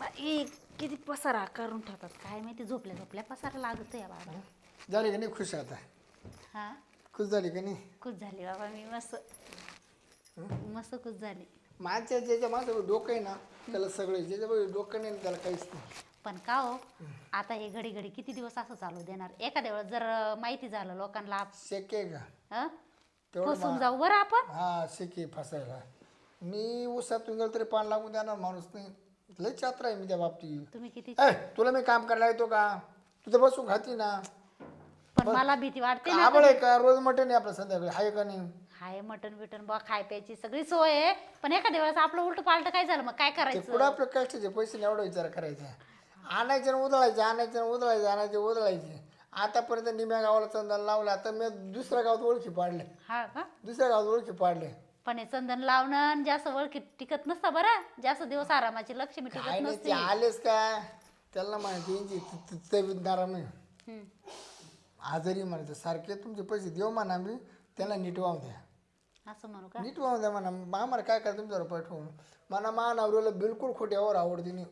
बाई किती पसारा करून ठेवतात काय माहिती. झोपल्या झोपल्या पसारा लागतो या बाबा. झाली का नाही खुश आता? हा खुश झाली का नाही? खुश झाली बाबा मी मस्त मस्त खुश झाली. माझ्या ज्याच्या माझं डोकं आहे ना त्याला सगळं, ज्याच्या डोकं नाही त्याला काहीच नाही. पण का हो आता हे घडी घडी किती दिवस असं चालू देणार. एखाद्या वेळेस जर माहिती झालं लोकांना शक्य आहे का हं? तेवढं फसून जाऊ बरं आपण. हा शक्य फसायला. मी उसातून गेलो तरी पान लागून देणार माणूस नाही. लय चात्र आहे मी त्या बाबतीत. तुम्ही किती तुला मी काम करायला येतो का? तुझं बसून खाती ना. पण मला भीती वाटते ना. आबळ आहे का? रोज मटण आहे आपलं संध्याकाळी, आहे का नाही? हाय मटन बिटन बा खाय प्यायची सगळी सोय आहे. पण एखाद्या वेळेस आपलं उलट पालट काय झालं मग काय ते करायचं. कुठं आपलं कष्टाचे पैसे नाही एवढा विचार करायचा. आणायचे ना उधळायचे, आणायचे ना उधळायचे, आणायचे उधळायचे. आतापर्यंत निम्या गावाला चंदन लावलं, आता मी दुसऱ्या गावात ओळखी पाडले. हा का. दुसऱ्या गावात ओळखी पाडले. पण हे चंदन लावणं आणि जास्त ओळखी टिकत नसतं बरं. जास्त दिवस आरामाची लक्ष्मी काय टिकत नाही ते नसते. आलेच काय त्याला माहिती तब्येतदारा मी हम्म. आजारी म्हणायचं सारखे तुमचे पैसे देऊ म्हणा, मी त्यांना नीट वाहून द्या. असं म्हणू का. नीट वाहून द्या म्हणा. आम्हाला काय करा तुमचा रुपये ठेवून म्हणा. मानवऱ्याला बिलकुल खोट्यावर आवडते नाही.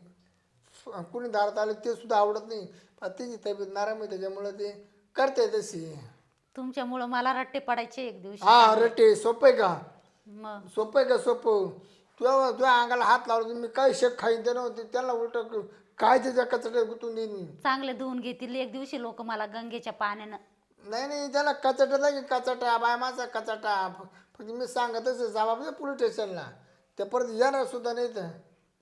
कुणी दारात आलं ते सुद्धा आवडत नाही. पण त्याची तब्येत नाराम आहे त्याच्यामुळं ते करते तशी. तुमच्यामुळं मला रट्टे पडायचे एक दिवशी. हा रटे सोपं आहे का? मग सोपं आहे का? सोपं. तुझ्या अंगाला हात लावला मी काय शेक खाईन ते नव्हते त्याला उलट काय त्याच्या कचड्यात गुतून देईन. चांगले धुवून घेतील एक दिवशी लोक मला गंगेच्या पाण्यानं. नाही नाही त्याला कचटा लागे. कचटा बाय माझा कचटा. फक्त मी सांगतच जावा पोलीस स्टेशनला. ते परत येणार सुद्धा नाही तर.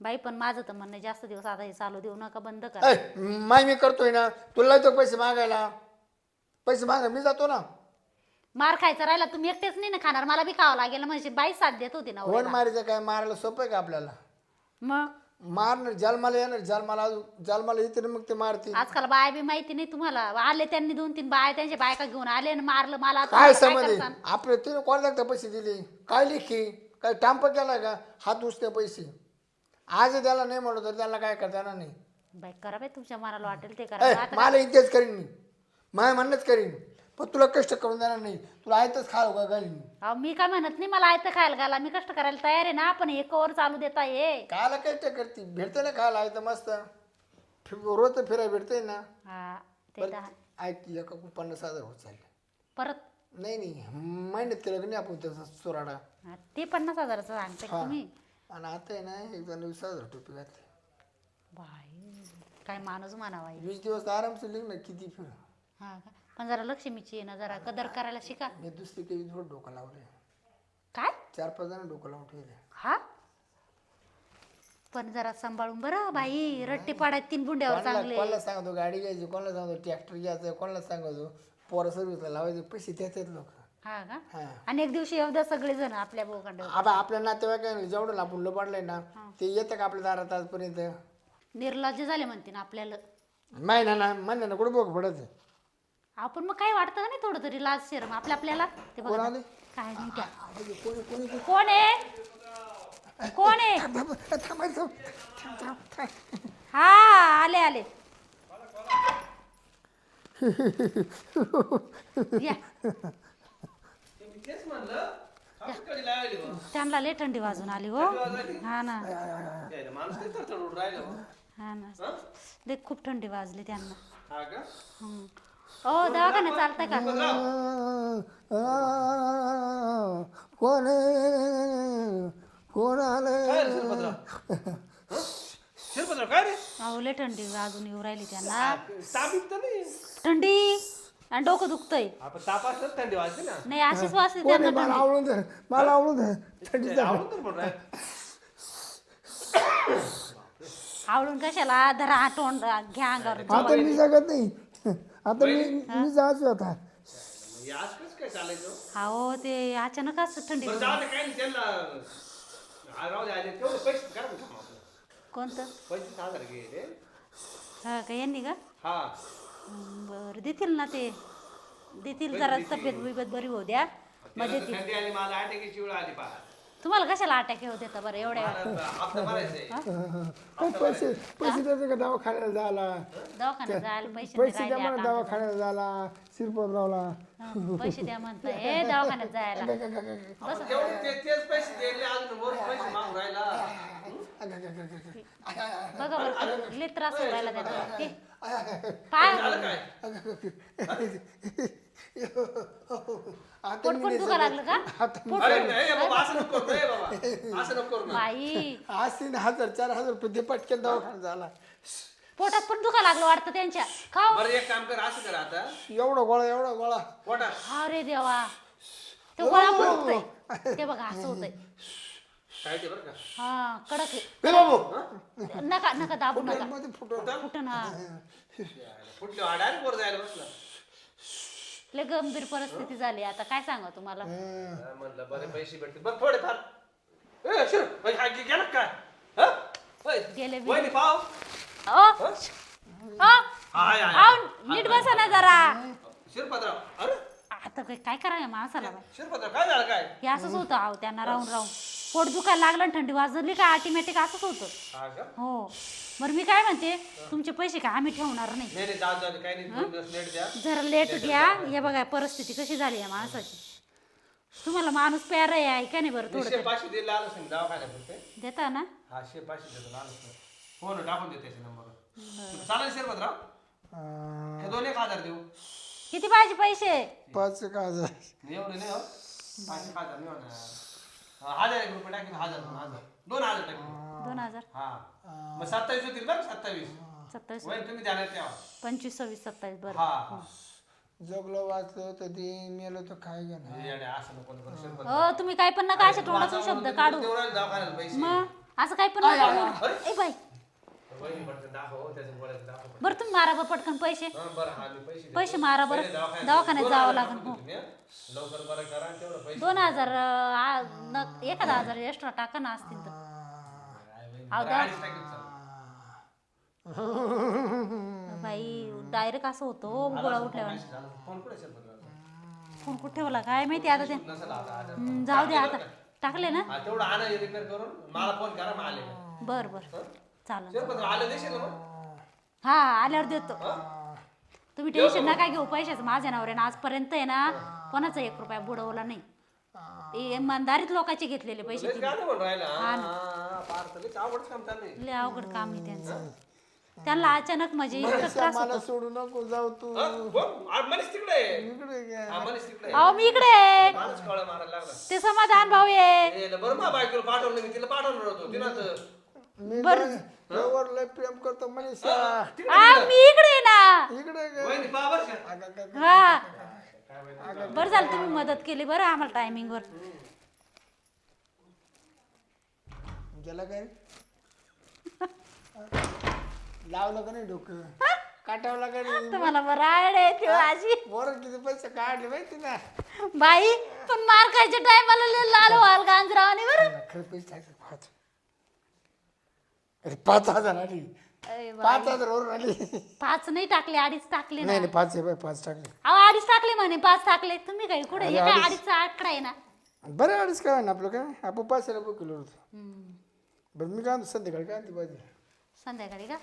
बाई पण माझं तर म्हणणं जास्त दिवस आता हे चालू देऊ नका, बंद करा. माय मी करतोय ना. तुला येतो पैसे मागायला. पैसे मागा मी जातो ना. मार खायचा राहिला तुम्ही एकटेच नाही ना खाणार, मला बी खावं लागेल. म्हणजे बाई साथ देत होती ना. कोण मारायचं काय? मारायला सोपं आहे का आपल्याला? मग मारणार जन्माला येणार. जन्माला येते ना मग ते मारते. आजकाल बाया बी माहिती नाही तुम्हाला. आले त्यांनी 2-3 बाया त्यांच्या बायका घेऊन आले आणि मारलं मला. काय तुम्हाला समज करसान? आपले तिने कोण लागतं पैसे दिले? काय लिखी? काय टांप केला का? हात उचते पैसे. आज त्याला नाही म्हणलं तर त्याला काय करता येणार नाही. बाई करा बाई तुमच्या मनाला वाटेल ते करा. आता मला इथेच करीन मी. माय म्हणणंच करीन. पण तुला कष्ट करून देणार नाही. तुला आयतच खाऊ का घालीन. अहो मी काय म्हणत नाही मला आयतं खायला घाला. मी कष्ट करायला तयार आहे ना. पण हे कवर चालू देता हे. कायला कष्ट करते? भेटते ना खायला आयतं मस्त. रोज तर फिरायला भेटते ना. हा ते तर ऐक एका 50,000 होत चालले. परत नाही मेहनत केलं की नाही आपण त्याचा चोराडा. हा, ते 50,000चं सांगते हा. तुम्ही. आणि आता आहे ना एक जण 20,000 टोपी घातली. बाई काय माणूस म्हणावा. 20 दिवस आरामशीर लिख ना किती फिर. हा का. पण जरा लक्ष्मीची आहे ना, जरा कदर करायला शिका. मी दुसरी काही थोडं डोकं लावले. काय 4-5 जण डोकं लावून ठेवले. हा. पण जरा सांभाळून बरं बाई. रट्टे पाडायत 3 बुंड्यावर चांगले. कोणाला सांगतो गाडी घ्यायची, कोणाला सांगतो ट्रॅक्टर घ्यायचं, कोणाला सांगतो पोरं सर्व्हिसला लावायचे. पैसे देतात लोक. हा का. हा. आणि एक दिवशी येऊ द्या सगळे जण आपल्या बोकांड. आता आपल्या नातेवाईक जेवढं आपण लबाडलंय ना ते येतं का आपल्या दारात आजपर्यंत? निर्लज्ज झाले म्हणते ना आपल्याला. माहिती ना म्हणलं ना कुठं बघ पडत. आपण मग काय वाटतं का नाही थोडं तरी लाज शरम आपल्याला. ते बघा कोण आले? काय नाही त्या. कोणी कोणी कोण आहे कोण आहे. थांबायचं. हा आले आले या. त्यांना लय थंडी वाजून आली हो. हा ना हा ना लय खूप थंडी वाजली त्यांना. हो दवाखान्यात चालतंय का. कोण कोण आलं? काय रे? अहो लय थंडी वाजून येऊ राहिली त्यांना. ताप नाही. थंडी आणि डोकं दुखतंय. आपण ताप असलं थंडी वाजते ना. नाही अशीच वाजते कोण आहे? त्यांना मला थंडी. आवडून दे. मला आवडून दे. थंडी आवडतं ना पण रे. आवडून कशाला धरा तोंड घ्या अंगावर. आता मी जगत नाही. आता मी जायचो आता. म्हणजे आज कसं काय चालायचं? हो ते अचानकच थंडी. बरं जाऊ दे काय नाही त्यांना. राहू दे आले तेवढे पैसे करा ना काम आपलं. कोणतं 25,000 घे रे. हा का यांनी का. हा बरं देतील ना ते. देतील जरा तब्येत बिब्येत बरी होऊ द्या मग देतील. थंडी आली मला अटॅकची वेळ आली पहा. तुम्हाला कशाला अटॅक येऊ देता बरं एवढ्या वेळा. हप्ता भरायचंय. पैसे द्यायचे का दवाखान्याला जायला? दवाखान्यात जायला पैसे पैसे नाही द्या राहिले मला आता. दवाखान्याला जायला. शिरपतरावला पैसे द्या म्हणताय हे दवाखान्यात जायला. तेच पैसे दिले अजून वर पैसे मागून राहिला. बघा बरं लय त्रास होऊ राहिला त्याचा हे, पाय झालं काय आता पोट पण दुखा लागलं का पोट अरे नाही बाबा असं नको करू रे बाबा असं नको करू ना बाई आज 3,000 4,000 रुपये ते पटकन दवाखाना झाला पोटात पण दुखा लागलं वाटतं त्यांच्या खाऊ बरं एक काम कर असं कर आता एवढा गोळा पोटात अरे देवा ते गोळा पण दुखतंय ते बघा असं होतंय काय ते बरं का हा कडक आहे ए बाबू नका नका दाबू नका मध्ये फुटो कुठं ना कुठल्या डायरेक्ट वर जायला बसला लय गंभीर परिस्थिती झाली आता काय सांगा तुम्हाला म्हणलं बरे पैसे भेटतील बरं थोडे फार ए शिर गेलं काय हं? ओय, गेले बी. वहिनी पाव ओ ओ हाय आओ, नीट बसा ना जरा शिरपतराव अरे आता काय करावं या माणसाला बाई? शिरपतराव काय झालं काय हे असंच होतं आहो त्यांना राहून राहून पोट दुखायला लागलं आणि थंडी वाजली का ऑटोमॅटिक असंच होतं हा का हो बरं मी काय म्हणते तुमचे पैसे का आम्ही ठेवणार नाही नाही नाही जाऊ जाऊ काही नाही 2 दिवस लेट द्या जरा लेट घ्या हे बघा परिस्थिती कशी झाली या माणसाची तुम्हाला माणूस प्यारा आहे का नाही बरं थोडं 500 दिला आलं असेल दवाखान्यात होते देता ना हा 500 देतो आलं असेल फोन टाकून देते त्याचे नंबर चालेल शिरपतराव हे 2,000 देऊ किती पाहिजे पैसे 5,000 एवढे नाही हो 5,000 नाही होणार 1,000 रुपये टाकेन 1,000 2,000 टाकेन 2,000 हा मग 27 होतील बरं 27 27 वय तुम्ही ध्यानात ठेवा 25 26 27 बरं हा जगलो वाचलो तर ते मेलो तर काय घेणार हे येड्या, असं नको करू शिरपतराव. हो तुम्ही काय पण नका असे तोंडातून वाचावं शब्द म्हणून काढू देऊ राहिले दवाखान्यात पैसे मग असं काय पण नका बोलू. ए बाई वहिनी पटकन दाखव त्याचं गोळ्याचं दाखव पटकन. बरं तुम्ही मारा बरं पटकन पैसे हा, बरं हा मी पैसे देतो. पैसे मारा बरं पहिले दवाखान्यात दोन जावं हजार लागेल टाकून हो तुम्ही, हं? लवकर बरं करा आणि तेवढं पैसे 2,000 1,000 एक्स्ट्रा टाका ना असतील तर अहो, बरं, अडीच टाकीत चालेल. बाई डायरेक्ट असं होतं गोळा उठल्यावर पैसे झालं. फोन कुठे शिरपतराव? फोन कुठे ठेवला काय माहिती आता ते नसेल आता, आता. जाऊ दे आता टाकले ना हा, तेवढं आणा रिपेअर करून मला फोन करा मग आले बर बर चालेल शिरपतराव आलं देशील ना मग हा आल्यावर देतो तुम्ही टेन्शन नका घेऊ पैशाचं माझ्या नावावर आजपर्यंत आहे ना कोणाचा 1 रुपया बुडवला नाही इमानदारीत लोकांचे घेतलेले पैसे लयच गाणं म्हणून राहिला पार तर लयच आवडच काम चाललंय लय अवघड काम आहे त्यांचं त्यांना अचानक म्हणजे इतकं त्रास मला होतो सोडू नको जाऊ तू मनीष तिकडे आहे. इकडे घे. हा, मनीष तिकडे आहे. अहो मी इकडे आहे. माणूस कळा मारायला लागला ते समाधान भाऊ आहे बरं मा बायकोला पाठवलं मी तिला पाठवणार होतो तिनं तर मी जवळ लय प्रेम करतो मनीषा मी इकडे आहे ना इकडे घे. वहिनी पहा बरं का हा काय माहिती. बरं झालं तुम्ही मदत केली बरं आम्हाला टायमिंग वर गेला काय लावलं का नाही डोकं काटावलं का नाही तुम्हाला बरं आहे ती माझी वर किती पैसे काढले माहिती ना बाई पण मार खायच्या टायमाला लाल व्हाल गांजरावाने बरं खरं पैसे टाकले 5 अरे 5,000 आली अरे बाई, 5,000 वर आली 5 नाही टाकले 2.5 टाकले ना नाही नाही 5 आहे बाई 5 टाकले अहो 2.5 टाकले म्हणे 5 टाकले तुम्ही काही कुठे हे काय 2.5चा आकडा आहे ना बरं अडीच काय ना आपलं काय आपण 500 रुपये किलो होतो बरं मी काय म्हणतो संध्याकाळी काय आणते भाजी संध्याकाळी का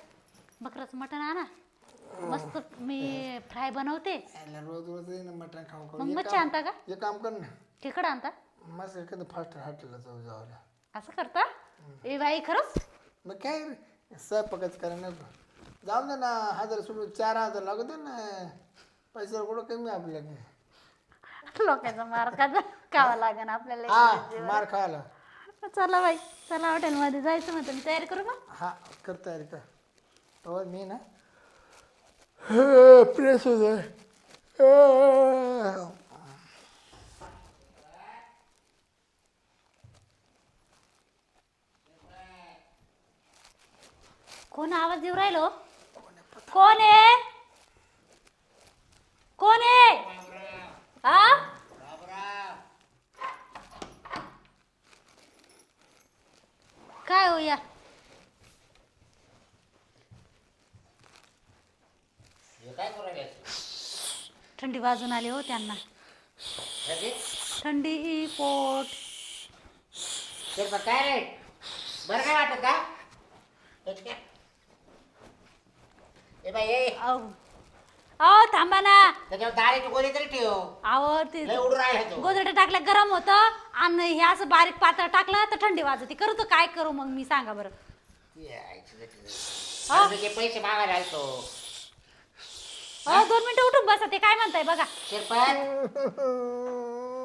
बकराचं मटण आणा मस्त मी फ्राय बनवते याला रोज रोज ये ना मटण खाऊ खाऊ मग मच्छी आणता का हे काम कर ना तिकडं आणता मस्त एखादं फास्ट हॉटेलला जाऊ जावं असं करता ए बाई खरंच मग काय रे स्वयंपाकच करा नको जाऊ दे ना 1,000 सोडून 4,000 लागू दे ना पैसे कुठं कमी आपल्याकडे लोकांचा मार खावा लागेल आपल्याला हा मार खायला चला बाई चला हॉटेलमध्ये जायचं म्हणतो मी तयारी करू मग हा कर तयारी कर हो मी ना प्रेस होत कोण आवाज देऊ राहिलो कोण आहे कोण आहे हा काय हो या काय करू राहिले? थंडी वाजून आली हो त्यांना कधी? थंडी पोट ते बघ काय रे बरं काय वाटत का हेच काय? ए बाई ए अहो अहो थांबा ना त्याच्यावर दारीची गोळी तरी ठेव अहो ते लय उडून राहिला तो गोदडे टाकल्या गरम होतं आणि हे असं बारीक पातळ टाकलं तर थंडी वाजते करू तर काय करू मग मी सांगा बरं मी ते पैसे मागायला आलतो. 2 मिनिटं उठून बसा. ते काय म्हणताय बघा. शिरपत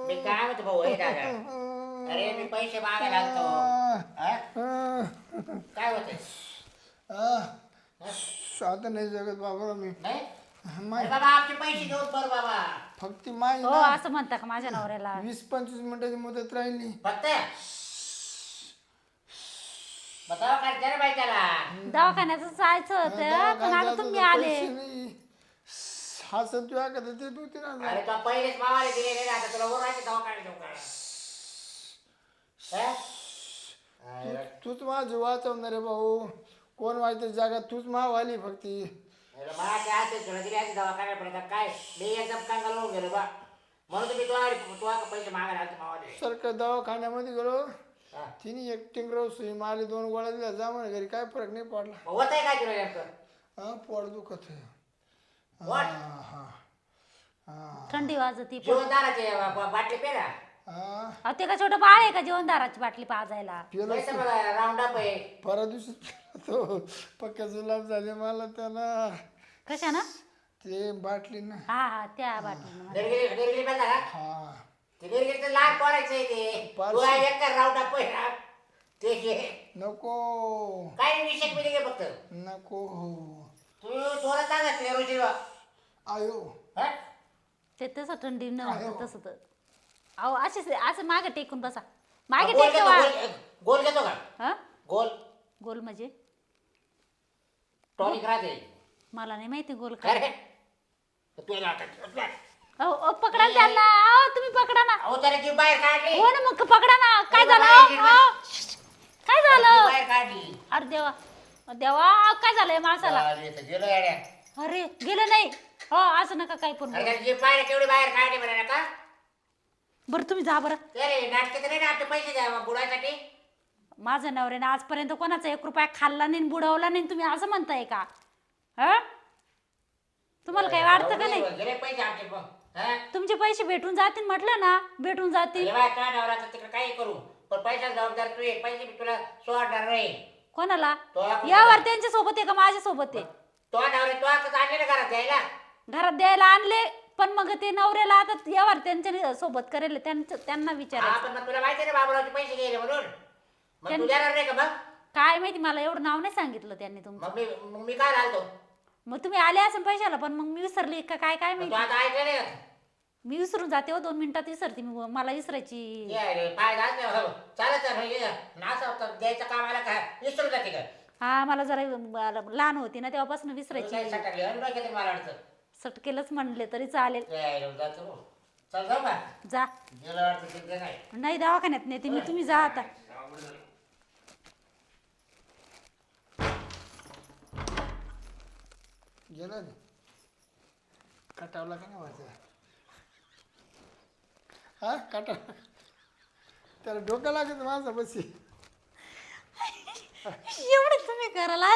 मी काय म्हणतो भाऊ हे दादा. अरे मी पैसे मागायला आलतो. हा? काय होते आता नाही जगत बाबा मी. नाही माय अरे बाबा आमचे पैसे घेऊन बरं बाबा. फक्त माय हो ना असं म्हणता का माझ्या नवऱ्याला? 20-25 मिनिटाची मुदत राहिली. फक्त बतावा काय जरा बाई त्याला. दवाखान्याचं जायचं होतं पण आता तुम्ही आले. हा संतू आहे का ते होती ना. अरे तो पहिलेच मावाले दिले नाही आता तुला ओरडायचे दवाखान्यात देऊ काय. हा? तूच माझी वाचवणार रे भाऊ. कोण वाचत जगात तूच मावाली फक्त. अरे माझ्या हातात तुला दिली आहे दवाखान्यात पण आता काय मी एकदम कंगाल होऊन गेलो बा. म्हणून तुम्ही तुला पैसे मागायला आलतो मावाले. सरकार दवाखान्यामध्ये गेलो. हा. तिने एक टिंगराव सुई मारली 2 गोळ्या दिल्या. जा म्हणे घरी काय फरक नाही पडला. होत आहे काय तुला नेमकं? हा पोट दुखत आहे. What? हा हा थंडी वाजती. जीवनदाराचे बाटली पेरा. हा अहो, ते का छोटं बाळ आहे का जीवनदाराची बाटली पाजायला? पिलो पैसे बघा राऊंड अप आहे. परवा दिवशी तो पक्के जुलाब झाले मला त्याला. कशा ना? ते बाटली ना. हा त्या बाटली. निर्गिरी बंदा का? हा ते निर्गिरीचं लाल पोरायचं आहे ते. पाच- तू आहे एक कर राऊंड अप आहे. ते घे. नको काय विषय मध्ये घे फक्त. नको तू थोडं सांगत रोजी आयो. ते तसं थंडी न आहे होतं हो. तसं तर. अहो असे असं मागे टेकून बसा. मागे गोल टेकवा. घेतो गोल घेतो का? हा गोल गोल म्हणजे टॉनिक राहते. मला नाही माहिती गोल काय काय. रे तू ना अहो पकडा ना त्यांना. अहो तुम्ही पकडा ना. अहो त्याने जीव बाहेर काढली. हो ना मग पकडा ना. काय हो, झालं? बाहेर अहो, काय जीव झालं? बाहेर काढली. अरे देवा देवा काय झालंय माणसाला? अरे इथं गेलो येड्या. अरे गेलं नाही. हो असं नका काय पण अरे त्याने जीव बाहेर केवढी बाहेर काढली म्हणे का? बरं तुम्ही जा बरं. अरे नाटकाचं नाही ना आपले पैसे द्या बुडायसाठी. माझ्या नवऱ्याने आजपर्यंत कोणाचा 1 रुपया खाल्ला नाही बुडवला नाही. तुम्ही असं म्हणताय का? हा तुम्हाला काय वाटतं का नाही? गेले पैसे आमचे मग. हा? तुमचे पैसे भेटून जातील म्हटलं ना. भेटून जातील. अरे बाय काय नवरात्र तिकडे काही करू पण पैसा जबाबदार तू आहे. पैसे मी तुला सोडणार नाही. कोणाला? तो यावर त्यांच्या सोबत आहे का माझ्या सोबत आहे? तो नवरे तो आता आणले ना घरात द्यायला. घरात द्यायला आणले पण मग ते नवऱ्याला आता यावर त्यांच्या सोबत करेल त्यांना हा विचारायचं. पण मग तुला माहिती आहे ना बाबूरावचे पैसे गेले म्हणून. मग तू देणार नाही का मग? काय माहिती मला एवढं नाव नाही सांगितलं त्यांनी तुमचं. मग मी काय राहतो? मग तुम्ही आले असेल पैशाला पण मग मी विसरली का काय काय तू माहिती. आता ऐकलं नाही का? मी विसरून जाते हो 2 मिनिटात विसरते मी. मला विसरायची. ये रे, पाय घाल ते, हो. चालत आहे, हे नाच द्यायचं कामाला काय विसरून जाते का? हा मला जरा लहान होती ना तेव्हापासून तुला विसरायची. काही सटकली आणि डोक्यात मला अडचण. सटकेलच म्हणले तरी चालेल. ये रे, जातो हो. चल जाऊ का? जा. गेलं वाटतं ते काय. नाही दवाखान्यात नेते मी. तुम्ही जा आता. गेला नाही कटावला का नाही वाचा. हा कटावला त्याला डोकं लागत माझं बसी. एवढं तुम्ही करायला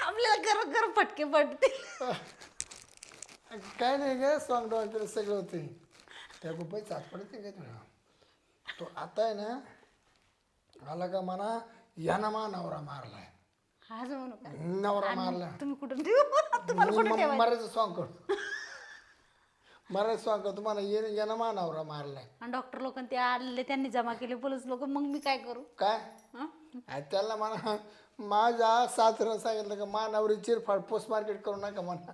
आपल्याला घर फटके पडते. काय नाही ग सॉंग डॉक्टर सगळं होते. त्या गुप्पाई चाट पडते का तुला. तो आता आहे ना आला का म्हणा याना मा नवरा मारलाय. असं म्हणू का? नवरा मारला. तुम्ही कुठून तुम्हाला कुठे ठेवायचं? मरायचं सॉंग करतो. मरायचं सॉंग करतो तुम्हाला याना मा नवरा मारलाय. आणि डॉक्टर लोक ते आलेले त्यांनी जमा केले पोलीस लोक. मग मी काय करू? काय हं? त्याला म्हणा माझ्या सासऱ्यानं सांगितलं का मा नवरी चिरफाड पोस्ट मार्केट करू नका म्हणा.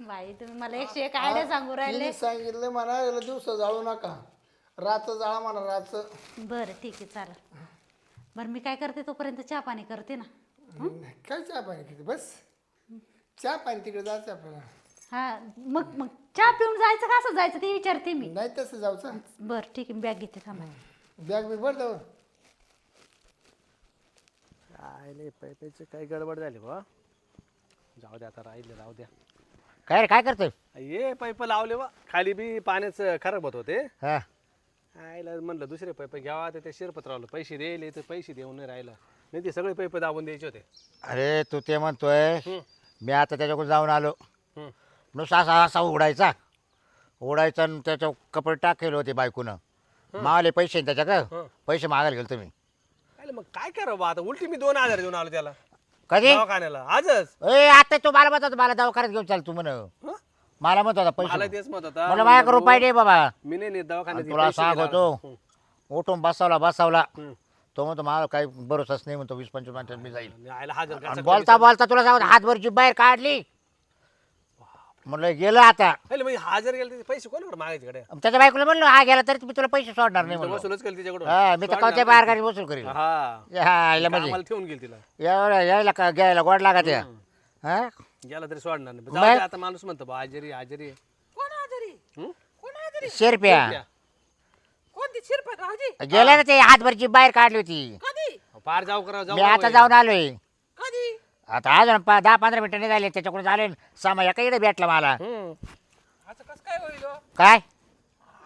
बाई तुम्ही मला 101 आयडिया सांगू राहिले. तिने सांगितलं म्हणा याला दिवस जाळू नका रात जाळा म्हणा रात. बरं ठीक आहे चालेल. बरं मी काय करते तोपर्यंत चहा पाणी करते ना. काय चहा पाणी किती बस चहा पाणी तिकडे जायचं आपल्याला. हा मग चहा पिऊन जायचं का असं जायचं ते विचारते मी. नाही तसं जाऊचं. बरं ठीक आहे बॅग घेते थांबा. बॅग बी भरलं. काय नाही पैसे काही गडबड झाली बा. जाऊ द्या आता राहिले राहू द्या. काय रे काय करतोय? ये पैप लावले बा खाली बी पाण्याचं खराब होत होते. हा आयला म्हणलं दुसरे पैप घ्यावा तर ते शिरपत्रावलं पैसे द्यायले तर पैसे देऊन नाही राहिला. नाही ते सगळे पैप दाबून द्यायचे होते. अरे तू ते म्हणतोय मी आता त्याच्याकडून जाऊन आलो. हम्म. नुसता असा उघडायचा आणि त्याच्या कपडे टाकेल होते बायकोनं. मावले पैसे त्याच्या का पैसे मागायला गेलो तुम्ही. काय करा बा आता उलटी मी 2000 देऊन आलो त्याला कधी दवाखान्याला आजच. ए आता तू मला म्हणत होता मला दवाखान्यात घेऊन चाल तू म्हण मला म्हणत होता मला पैसे तेच मत होता मला माझ्याकडे रुपये दे बाबा मी नाही दवाखान्यात तुला पैसे गेला. सांगतो उठून बसावला तो म्हणतो मला काही भरोसाच नाही म्हणतो 20-25 मिनिटात मी जाईल आणि आयला हजर आणि करायचं बोलता बोलता तुला सांगतो हातभरची बाहेर काढली म्हणलं गेलं आता पहिले म्हणजे हजर गेले पैसे कोणाकडे मागायचे कडे त्याच्या बायकोला म्हणलो हा गेला तरी मी तुला पैसे सोडणार नाही म्हणलो वसूलच केली तिच्याकडून. हा मी तर कवच्या बाहेर गाडी वसूल करील हा हा आईला म्हणजे आम्हाला ठेवून गेली तिला एवढं यायला का घ्यायला गोड लागत या हा गेला तरी सोडणार नाही जाऊ दे, आता माणूस म्हणतो बा हाजरी हाजरी कोण आजारी हं? कोण आजारी शेरप्या कोणती शिरपत राहजी गेल्या ना ते हातभरची बाहेर काढली होती कधी पार जाऊ करा मी आता जाऊन आलोय कधी आता अजून 10-15 मिनिटं नाही झाले त्याच्याकडून झाले सामा एका इकडे भेटला मला असं कसं काय होईल हो? काय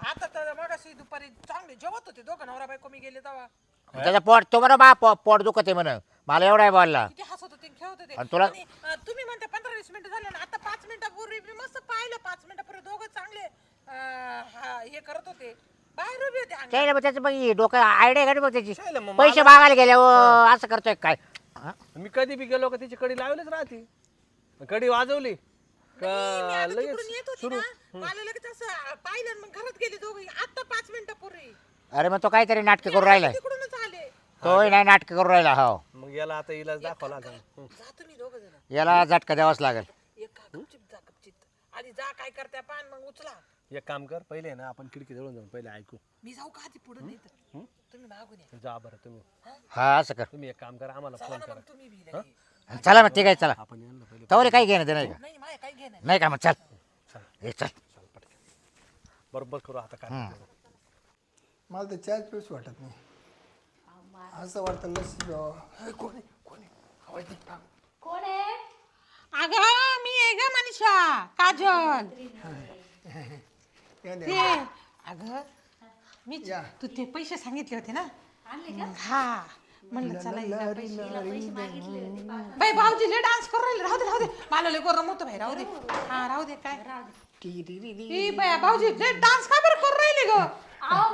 आता तर मगाशी दुपारी चांगले जेवत होते दोघं नवरा बायको मी गेले तेव्हा त्याचा पोट तो म्हणा बा पोट दुखत आहे म्हण मला एवढा आहे बोलला किती हसत होते खेळत होते आणि तुला- आणि, तुम्ही म्हणते 15-20 मिनिटं झाले ना आता 5 मिनिटापूर्वी मी मस्त पाहिलं 5 मिनिटापूर्वी दोघं चांगले हे करत होते बाहेर उभे होते अंगणात. त्याला मग त्याचं मग डोकं आयडिया काढ बघ त्याची शायला मग पैसे मागायला गेल्या असं करतोय काय हा? मी कधी बी गेलो का तिची कडी लावलीच राहते कडी वाजवली मी का आता लगेच तिकडून येत होती ना मला लगेच असं पाहिलं आणि मग घरात गेले दोघं आता 5 मिनिटापूर्वी अरे मग तो काहीतरी नाटक करून राहिलाय तिकडूनच आले तोही नाही नाटक करून राहिला हो मग याला आता इलाज दाखवला आता. जा तुम्ही दोघं जण याला झटका द्यावाच लागेल एक का गपचिप जा गपचिप आधी जा काय करते पान मग उचला एक काम कर पहिले ना आपण खिडकी जवळून जाऊन पहिले ऐकू मी जाऊ का आधी पुढे नाही तर तुम्ही मागून या जा बरं तुम्ही हा असं कर तुम्ही एक काम करा आम्हाला चला फोन ना करा मग तुम्ही बी लगे. चला मग ठीक आहे चला आपण यांना पहिले तवले काही घेणं ते नाही का नाही माझ्या काही घेणं नाही का मग चल हे चल बरोबर करू आता काय मला तर चहाच पिऊच वाटत नाही असं वाटतं लस्सी प्यावं. हे कोणी कोणी आवाज नाही का? कोण आहे अगं मी आहे ग मनीषा काजल या द्या. ते अगं मी या. तू ते पैसे सांगितले होते ना आणले का हा म्हणलं चला हिला हिला पैसे मागितले होते बाई भाऊजी लय डान्स करू राहिले राहू दे मला लय गरम होतं भाई राहू दे हा राहू दे काय ई बाया भाऊजी लय डान्स का बरं करू राहिले ग अहो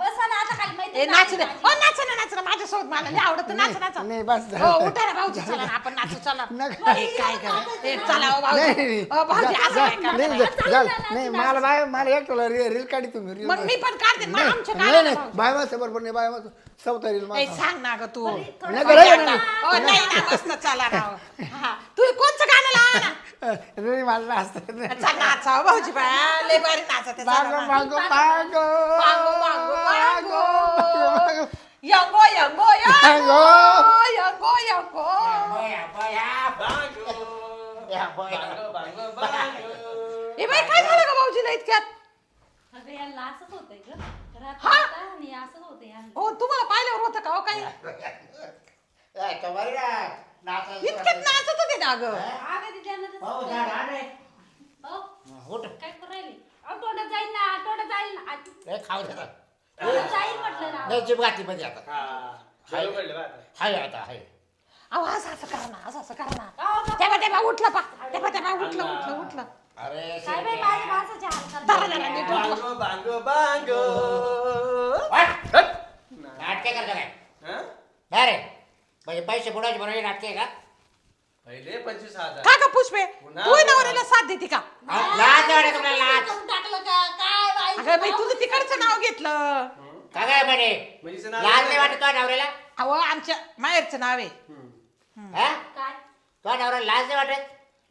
बसा ना आता खाली ए माहिती नाच रे ओ नाच ना माझ्यासोबत मला लय आवडतं नाच नाही बस हो झालं. उठा ना भाऊजी चला ना आपण नाचू चला नका. ए काय कर ए चला ओ नाही, भाऊजी नाही, ओ भाऊजी असं काय करता नाही, झालं. नाही मला एक रील काढी तुम्ही रील मग मी पण काढते मग आमच्या नाही काढा नाही ना भाऊजी. बाय मास बरोबर नाही बाय मास सवता रील ए मास सांग ना ग तू नाही नाही ओ नाही ना मस्त चला ना हा तू कोणचं गाणं लावा ना नाही मला नाचता नाही चल नाचा भाऊजी बाया लय भारी नाचते मागो मागो मागो मागो, मागो, मागो. मागो. यंगो यंगो यंगो यंगो यंगो ए बाई काय झालं का भाऊजीला इतक्यात अगं यांना असंच होतंय ग रात्री हा? आता आणि असंच होतंय यांना. हो तुम्हाला पाहिल्यावर होतं का हो काही इतक्यात नाचत होते ना ग अगं ते त्यांना तसंच होतंय. अहो, काय करू राहिली अहो तोंडात जाईल ना तोंडात जाईल ना खाऊ दे तोंडात जाईल म्हटलं ना नाही जीभ घातली मध्ये आता हाय आता हाय अहो असं असं करा ना असं करा ना तेव्हा उठलं पा तेव्हा उठलं अरे काय बाई माझ्या माणसाचे हाल करतात. धरा जरा नीट उठवा. नाटके करतो काय नाही रे म्हणजे पैसे बुडायचे बरोबर नाटके का पहिले 25,000 का पुष्पे तू नवऱ्याला साथ देते का लाज वाटत तुम्हाला लाज करून टाकलं का काय बाई अगं बाई तुझं तिकडचं नाव घेतलं का काय म्हणे म्हणजे लाज नाही वाटत तुझ्या नवऱ्याला अहो आमच्या माहेरचं नाव आहे हा काय तुझ्या नवऱ्याला लाज नाही वाटत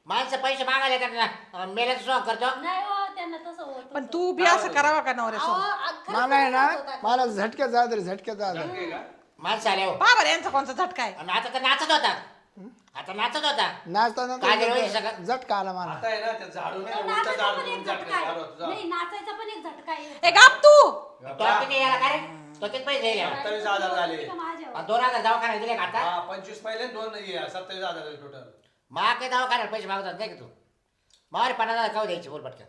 माणसं पैसे मागायला येतात ना मेल्याचं सोंग करतो नाही हो त्यांना तसं होत पण तू बी असं करावं का नवऱ्यासोबत मला आहे ना मला झटक्या जात रे झटक्या जात माणसं आले हो पहा बरं यांचा कोणचा झटका आहे आणि आता तर नाचत होता आता नाचत होता नाचताना काय केलं सगळं? झटका आला मला आता आहे ना त्या झाडून आहे ना, उलटा नाचायचा झाडून पण एक उलटा झटका झाडून आहे जा. नाही नाचायचा पण एक झटका आहे ए गाप तू तो किती याला काय रे तो किती पैसे दिले 27,000 झाले. माझ्यावर 2000 दवाखान्यात दिले का आता हा 25 पहिले 2 27,000 टोटल. मा काही दवाखान्यात पैसे मागतात नाही का तू मारे 50,000 खाऊ द्यायची बोल पटकन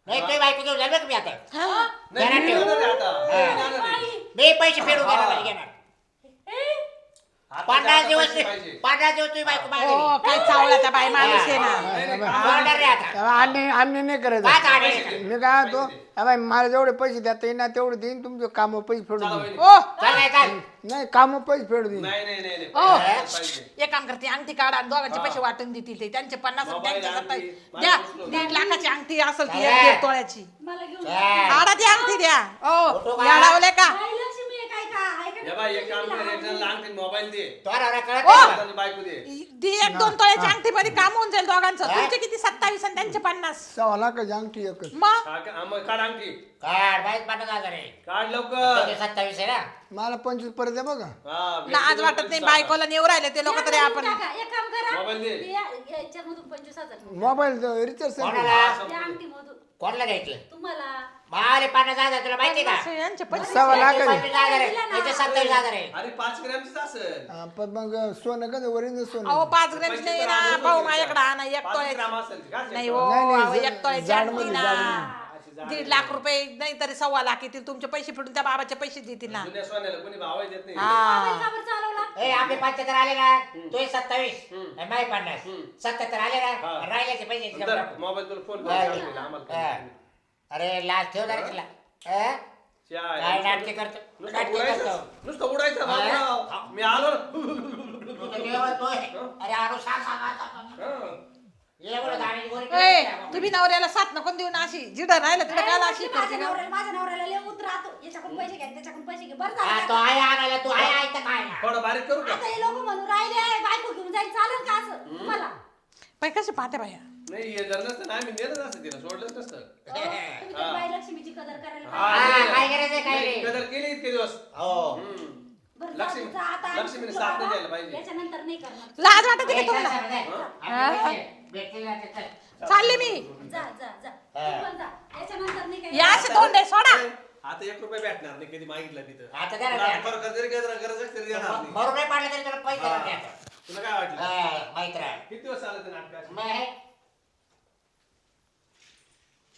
नाही तुम्ही बायको घेऊन जाईल का मी आता नाही, घरात मी ठेव. येणार आहे आता. मी येणार आहे. मी पैसे फेडून घेणार म्हणजे घेणार आता 50 दिवस पैसे पाहिजे. 50 दिवस तुम्ही बायको मागे हो काय चावला त्या बाई माणूस आहे ना नाही, नाही, ऑर्डर रे आता अन्य नाही काय करायचं ऑर्डर पैसे. मी काय म्हणतो अबे, मला जेवढे पैसे देता येईल ना तेवढे देईन तुमचे काम पैसे फेडू चला देईन वहिनी. ओ चल नाही चाल नाही काम पैसे फेडू देईन नाही नाही नाही नाही. ओ पाहिजे. एक काम करते अंगठी काढा आणि दोघांचे पैसे वाटून देतील ते त्यांचे 50 आणि मोबाईल, त्यांचे अंगठी, 27 द्या माझं 1.5 लाखाची अंगठी असेल ती काय? 1.5 तोळ्याची मला घेऊन चल. काढा ती अंगठी द्या फोटो ओ काढ. याडावले का बाई लक्ष्मी आहे काय का आहे का या बाई एक काम कर एक जण लहान मोबाईल दे तो नवरा कळत ओ! नाही का? आणि बायको दे. दी 1-2 तोळ्याची अंगठी मध्ये काम होऊन जाईल दोघांचं तुमचे किती 27 आणि त्यांचे 50 सव्वा लाखाची अंगठी एकच मग हा का? मग काढ अंगठी काढ बाईक 50,000 आहे काढ लवकर. त्याचे 27 आहे ना मला 25 परत द्या बघा हा, लाज वाटत नाही बायकोला नेऊ राहिले ते लोक तरी आपण टाका, एक काम करा मोबाईल दे. याच्यामधून 25,000 मोबाईल रिचार्ज कोणाला या अंगठी मधून कोणाला घ्यायचं तुम्हाला मारे 50,000 तुला माहिती आहे का यांचे पैसे सव्वा लाख त्याचे आहे. 25,000 आहे त्याचे 27,000 आहे अरे 5 ग्रॅमचीच असेल. पण मग सोनं कसं वरील सोनं अहो 5 ग्रॅम नाही ना भाऊ माझ्याकडे आणा 1 5 तोळ्याची ग्रॅम असेल का? नाही हो नाही, नाही, अहो, 1 तोळ्याची जाडमध्ये, अंगठी ना जाडमध्ये. 1.5 लाख रुपये नाही तरी 1.25 लाख येतील तुमचे पैसे फिटून त्या बाबाचे पैसे देतील ना जुन्या सोन्याला कोणी भावही देत नाही. हा का बरं चालवला ए आपले 75 आले ना तोही 27 आणि माझे 50 77 आले ना हा. राहिल्याचे पैसे नंतर जमणार. मोबाईल तुला फोन हा. करून आम्हाला हा. अरे लाज ठेव जरा तिला हा? काय नाटके करतो नुसतं नाटके उडायचं करतो नुसतं उडायचं बाबूराव. मी आलो ना. तुझं जेवतोय. अरे आरो सांग हा. एवढं गाडी गोरी ए, करते. तुम्ही नवऱ्याला साथ नको देऊ ना अशी जिडं राहिलं तिकडे काय अशी करते माझ्या का नवऱ्याला लय उतरातो याच्याकडून पैसे घ्या त्याच्याकडून पैसे घे बरं हा, झालं तो का? आहे आणायला तू आहे ऐकतं काय ना थोडं बारीक करू का? आता हे लोक म्हणून राहिले आहे, बायको घेऊन जाईल चालेल का असं तुम्हाला बाई कसे पाहते बाया नाही हे जर नसतं ना आम्ही नेलंच असतं तिला सोडलंच नसतं. तुम्ही तर बाई लक्ष्मीची कदर करायला हा, पाहिजे. हा, काय करायचंय, काय नाही, नाही. कदर केली इतके दिवस. हो हम्म. बरं, लक्ष्मी जा, जा, आता लक्ष्मीने तुझं साथ बाबा, नाही द्यायला पाहिजे. याच्यानंतर नाही करणार लाज वाटते ए, का चल, तुम्हाला चल, चल. आपले पैसे भेटतील ना ते, चल. चालली मी जा जा जा तू पण जा याच्यानंतर नाही काय या असे तोंडे सोडा आता 1 रुपया भेटणार नाही कधी मागितलं तिथं. आता द्या ना, तुला द्या. खरोखर जरी गरज असली तरी देणार नाही. मरून नाही पाडलं तरी तुला पैसे हा. देणार नाही. तुला काय वाटलं? हा, माहित राह किती दिवस चालत नाटक? मग हे,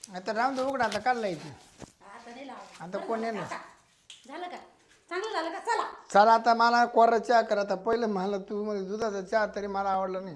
आता राम दे उघडा आता काढला इथे आता नाही लावा आता कोण येणार झालं का चांगलं झालं का चला चला आता मला कोरा चहा कर आता पहिलं मला तू मला दुधाचा चहा तरी मला आवडला नाही